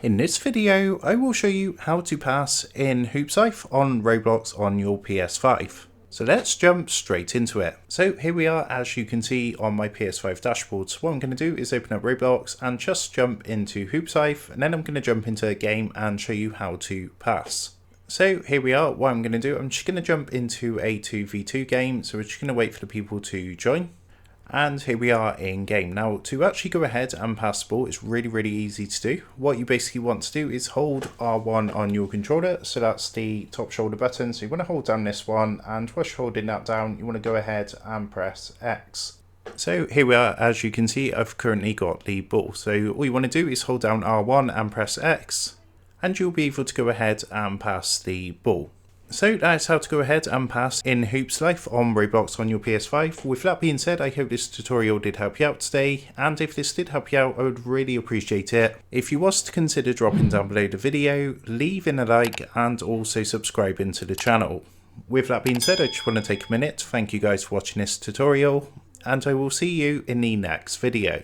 In this video, I will show you how to pass in Hoops Life on Roblox on your PS5. So let's jump straight into it. So here we are, as you can see on my PS5 dashboard. So what I'm going to do is open up Roblox and just jump into Hoops Life, and then I'm going to jump into a game and show you how to pass. So here we are. What I'm going to do, I'm just going to jump into a 2v2 game. So we're just going to wait for the people to join. And here we are in game. Now, to actually go ahead and pass the ball, it's really easy to do. What you basically want to do is hold R1 on your controller, so that's the top shoulder button. So you want to hold down this one, and whilst you're holding that down, you want to go ahead and press X. So here we are, as you can see, I've currently got the ball. So all you want to do is hold down R1 and press X, and you'll be able to go ahead and pass the ball. So that's how to go ahead and pass in Hoops Life on Roblox on your PS5. With that being said, I hope this tutorial did help you out today, and if this did help you out, I would really appreciate it if you was to consider dropping down below the video, leaving a like, and also subscribing to the channel. With that being said, I just want to take a minute to thank you guys for watching this tutorial, and I will see you in the next video.